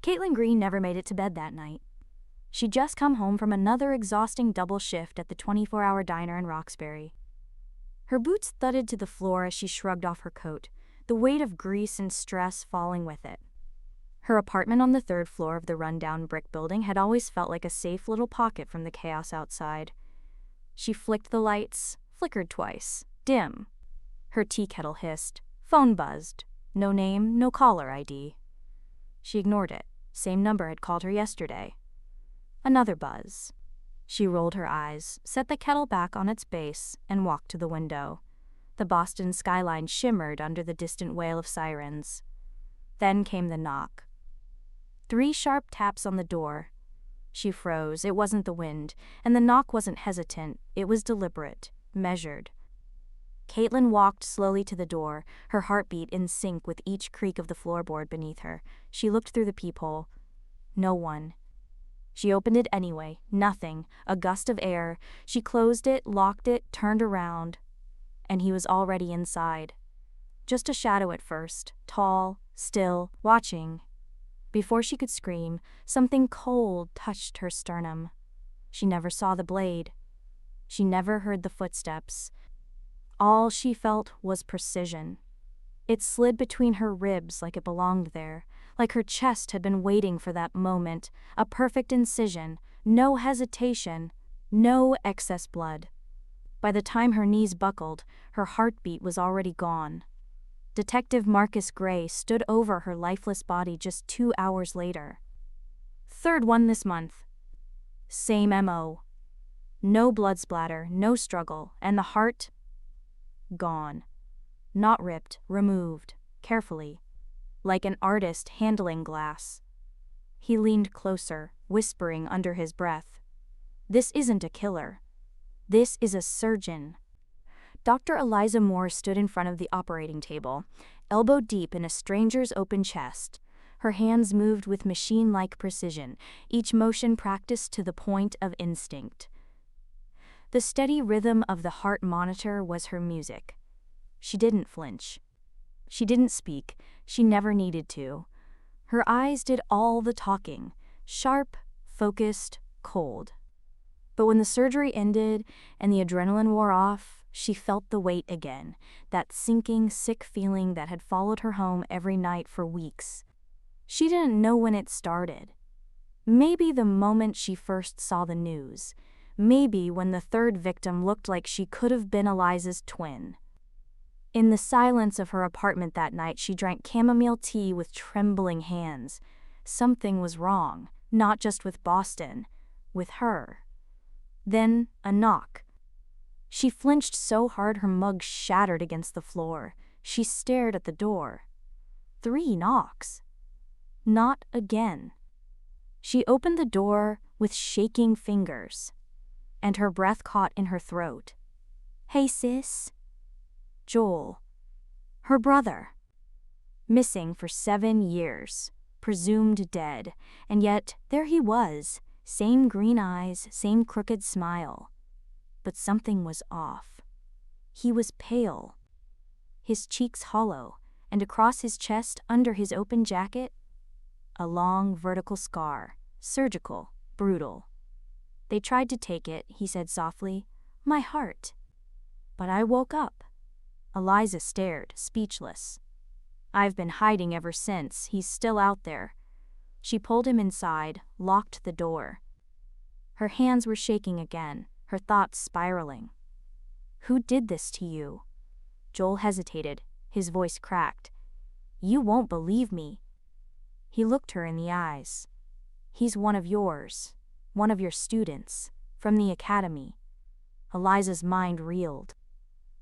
Caitlin Green never made it to bed that night. She'd just come home from another exhausting double shift at the 24-hour diner in Roxbury. Her boots thudded to the floor as she shrugged off her coat, the weight of grease and stress falling with it. Her apartment on the third floor of the run-down brick building had always felt like a safe little pocket from the chaos outside. She flicked the lights, flickered twice, dim. Her tea kettle hissed, phone buzzed. No name, no caller ID. She ignored it. Same number had called her yesterday. Another buzz. She rolled her eyes, set the kettle back on its base, and walked to the window. The Boston skyline shimmered under the distant wail of sirens. Then came the knock. 3 sharp taps on the door. She froze. It wasn't the wind, and the knock wasn't hesitant. It was deliberate, measured. Caitlin walked slowly to the door, her heartbeat in sync with each creak of the floorboard beneath her. She looked through the peephole. No one. She opened it anyway. Nothing. A gust of air. She closed it, locked it, turned around. And he was already inside. Just a shadow at first, tall, still, watching. Before she could scream, something cold touched her sternum. She never saw the blade. She never heard the footsteps. All she felt was precision. It slid between her ribs like it belonged there, like her chest had been waiting for that moment, a perfect incision, no hesitation, no excess blood. By the time her knees buckled, her heartbeat was already gone. Detective Marcus Gray stood over her lifeless body just 2 hours later. Third one this month. Same MO. No blood splatter, no struggle, and the heart? Gone. Not ripped, removed, carefully, like an artist handling glass. He leaned closer, whispering under his breath, "This isn't a killer. This is a surgeon." Dr. Eliza Moore stood in front of the operating table, elbow deep in a stranger's open chest. Her hands moved with machine-like precision, each motion practiced to the point of instinct. The steady rhythm of the heart monitor was her music. She didn't flinch. She didn't speak. She never needed to. Her eyes did all the talking, sharp, focused, cold. But when the surgery ended and the adrenaline wore off, she felt the weight again, that sinking, sick feeling that had followed her home every night for weeks. She didn't know when it started. Maybe the moment she first saw the news. Maybe when the third victim looked like she could have been Eliza's twin. In the silence of her apartment that night, she drank chamomile tea with trembling hands. Something was wrong, not just with Boston, with her. Then a knock. She flinched so hard her mug shattered against the floor. She stared at the door. 3 knocks. Not again. She opened the door with shaking fingers, and her breath caught in her throat. "Hey, sis." Joel. Her brother. Missing for 7 years. Presumed dead. And yet, there he was. Same green eyes, same crooked smile. But something was off. He was pale. His cheeks hollow, and across his chest, under his open jacket, a long vertical scar, surgical, brutal. "They tried to take it," he said softly. "My heart. But I woke up." Eliza stared, speechless. "I've been hiding ever since. He's still out there." She pulled him inside, locked the door. Her hands were shaking again, her thoughts spiraling. "Who did this to you?" Joel hesitated, his voice cracked. "You won't believe me." He looked her in the eyes. "He's one of yours, one of your students, from the academy." Eliza's mind reeled.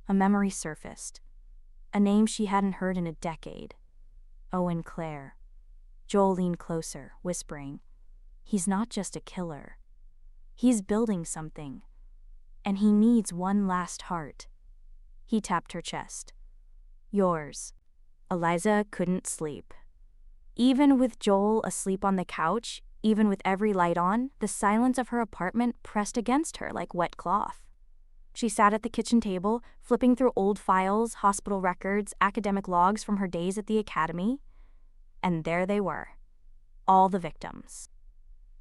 A memory surfaced. A name she hadn't heard in a decade. Owen Clare. Joel leaned closer, whispering, "He's not just a killer. He's building something. And he needs one last heart." He tapped her chest. "Yours." Eliza couldn't sleep. Even with Joel asleep on the couch, even with every light on, the silence of her apartment pressed against her like wet cloth. She sat at the kitchen table, flipping through old files, hospital records, academic logs from her days at the academy. And there they were. all the victims.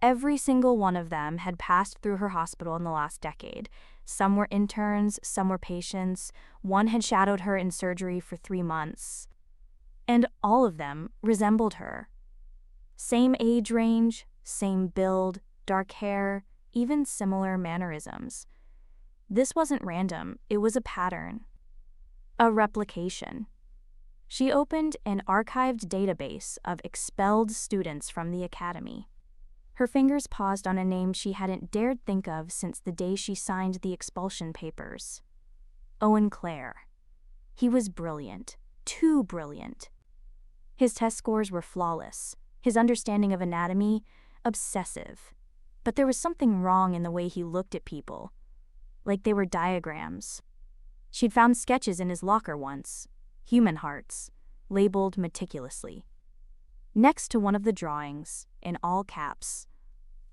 Every single one of them had passed through her hospital in the last decade. Some were interns, some were patients, one had shadowed her in surgery for 3 months. And all of them resembled her. Same age range, same build, dark hair, even similar mannerisms. This wasn't random, it was a pattern. A replication. She opened an archived database of expelled students from the academy. Her fingers paused on a name she hadn't dared think of since the day she signed the expulsion papers. Owen Clare. He was brilliant, too brilliant. His test scores were flawless, his understanding of anatomy, obsessive. But there was something wrong in the way he looked at people, like they were diagrams. She'd found sketches in his locker once, human hearts, labeled meticulously. Next to one of the drawings, in all caps,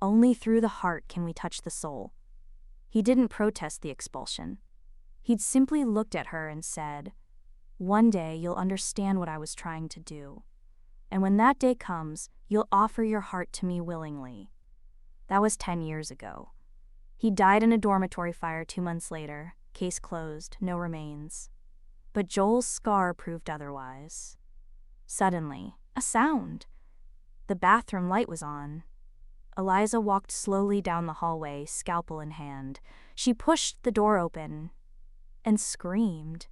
"Only through the heart can we touch the soul." He didn't protest the expulsion. He'd simply looked at her and said, "One day you'll understand what I was trying to do. And when that day comes, you'll offer your heart to me willingly." That was 10 years ago. He died in a dormitory fire 2 months later, case closed, no remains. But Joel's scar proved otherwise. Suddenly, a sound. The bathroom light was on. Eliza walked slowly down the hallway, scalpel in hand. She pushed the door open and screamed.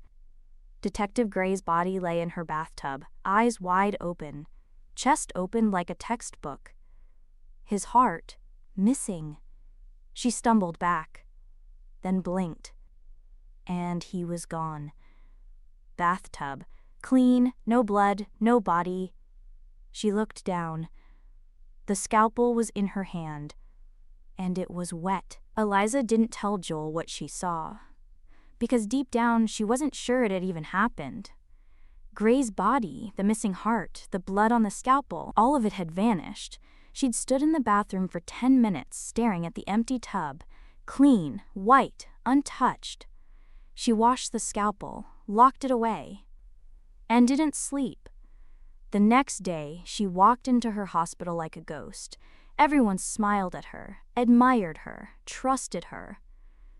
Detective Gray's body lay in her bathtub, eyes wide open, chest open like a textbook. His heart, missing. She stumbled back, then blinked, and he was gone. Bathtub, clean, no blood, no body. She looked down. The scalpel was in her hand, and it was wet. Eliza didn't tell Joel what she saw, because deep down she wasn't sure it had even happened. Gray's body, the missing heart, the blood on the scalpel, all of it had vanished. She'd stood in the bathroom for 10 minutes staring at the empty tub, clean, white, untouched. She washed the scalpel, locked it away, and didn't sleep. The next day, she walked into her hospital like a ghost. Everyone smiled at her, admired her, trusted her.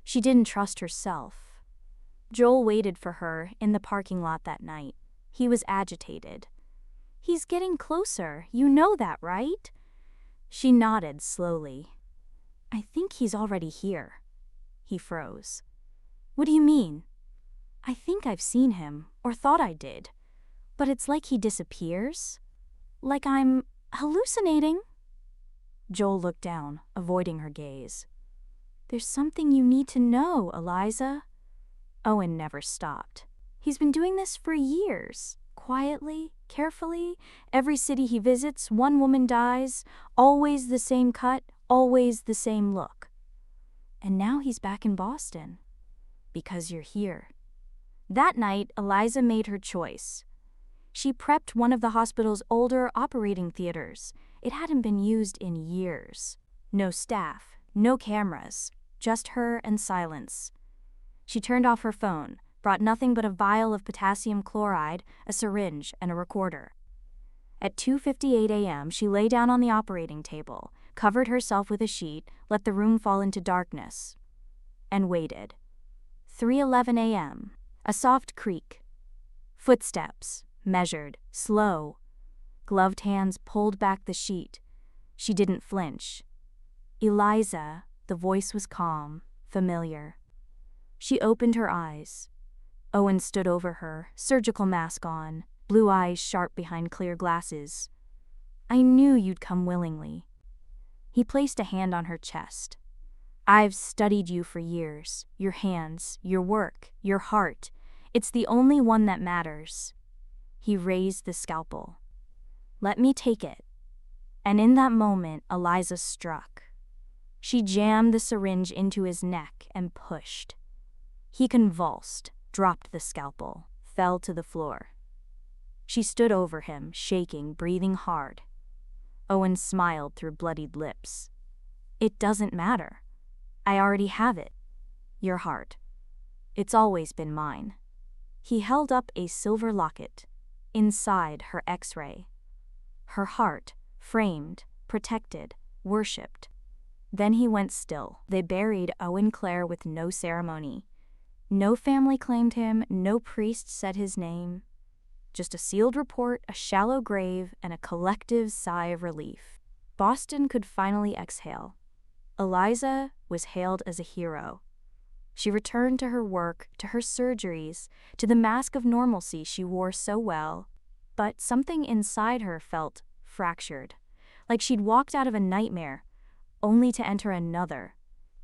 She didn't trust herself. Joel waited for her in the parking lot that night. He was agitated. "He's getting closer, you know that, right?" She nodded slowly. "I think he's already here." He froze. "What do you mean?" "I think I've seen him, or thought I did. But it's like he disappears. Like I'm hallucinating." Joel looked down, avoiding her gaze. "There's something you need to know, Eliza." Owen never stopped. He's been doing this for years. Quietly, carefully. Every city he visits, one woman dies. Always the same cut, always the same look. And now he's back in Boston. Because you're here. That night, Eliza made her choice. She prepped one of the hospital's older operating theaters. It hadn't been used in years. No staff, no cameras, just her and silence. She turned off her phone, brought nothing but a vial of potassium chloride, a syringe, and a recorder. At 2:58 a.m., she lay down on the operating table, covered herself with a sheet, let the room fall into darkness, and waited. 3:11 a.m., a soft creak. Footsteps, measured, slow. Gloved hands pulled back the sheet. She didn't flinch. "Eliza," the voice was calm, familiar. She opened her eyes. Owen stood over her, surgical mask on, blue eyes sharp behind clear glasses. "I knew you'd come willingly." He placed a hand on her chest. "I've studied you for years, your hands, your work, your heart. It's the only one that matters." He raised the scalpel. "Let me take it." And in that moment, Eliza struck. She jammed the syringe into his neck and pushed. He convulsed, dropped the scalpel, fell to the floor. She stood over him, shaking, breathing hard. Owen smiled through bloodied lips. "It doesn't matter. I already have it. Your heart. It's always been mine." He held up a silver locket. Inside her X-ray. Her heart, framed, protected, worshipped. Then he went still. They buried Owen Clare with no ceremony. No family claimed him, no priest said his name. Just a sealed report, a shallow grave, and a collective sigh of relief. Boston could finally exhale. Eliza was hailed as a hero. She returned to her work, to her surgeries, to the mask of normalcy she wore so well. But something inside her felt fractured, like she'd walked out of a nightmare, only to enter another,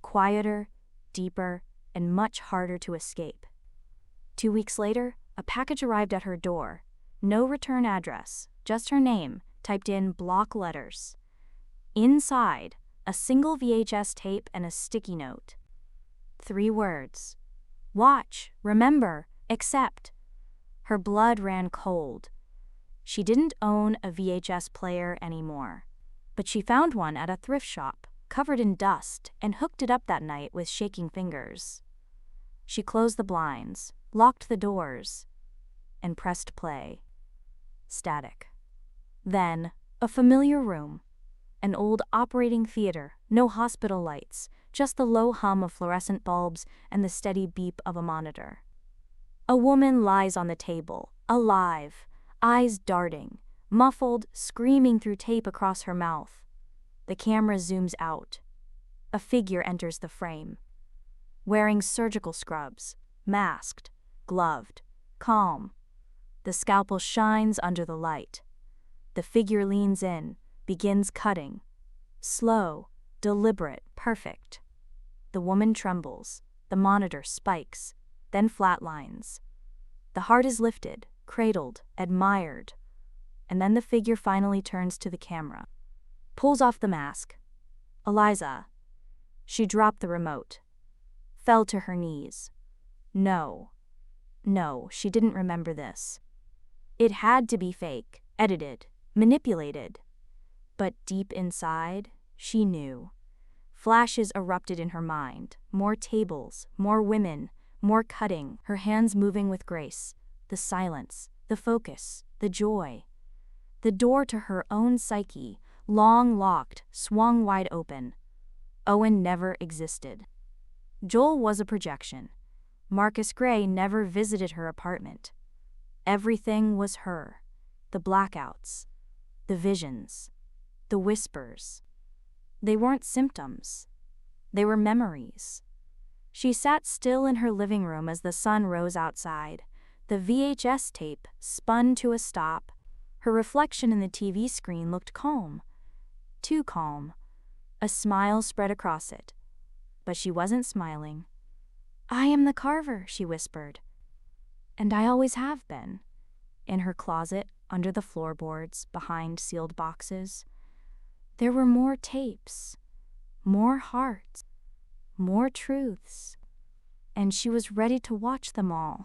quieter, deeper, and much harder to escape. 2 weeks later, a package arrived at her door. No return address, just her name, typed in block letters. Inside, a single VHS tape and a sticky note. 3 words. Watch, remember, accept. Her blood ran cold. She didn't own a VHS player anymore, but she found one at a thrift shop, covered in dust, and hooked it up that night with shaking fingers. She closed the blinds, locked the doors, and pressed play. Static. Then, a familiar room. An old operating theater, no hospital lights, just the low hum of fluorescent bulbs and the steady beep of a monitor. A woman lies on the table, alive, eyes darting, muffled, screaming through tape across her mouth. The camera zooms out. A figure enters the frame. Wearing surgical scrubs, masked, gloved, calm. The scalpel shines under the light. The figure leans in, begins cutting. Slow, deliberate, perfect. The woman trembles. The monitor spikes, then flatlines. The heart is lifted, cradled, admired. And then the figure finally turns to the camera. Pulls off the mask. Eliza. She dropped the remote. Fell to her knees. No, she didn't remember this. It had to be fake, edited, manipulated. But deep inside, she knew. Flashes erupted in her mind. More tables, more women, more cutting, her hands moving with grace. The silence, the focus, the joy. The door to her own psyche, long locked, swung wide open. Owen never existed. Joel was a projection. Marcus Gray never visited her apartment. Everything was her. The blackouts, the visions, the whispers. They weren't symptoms. They were memories. She sat still in her living room as the sun rose outside. The VHS tape spun to a stop. Her reflection in the TV screen looked calm. Too calm. A smile spread across it. But she wasn't smiling. "I am the Carver," she whispered. "And I always have been." In her closet, under the floorboards, behind sealed boxes, there were more tapes, more hearts, more truths, and she was ready to watch them all.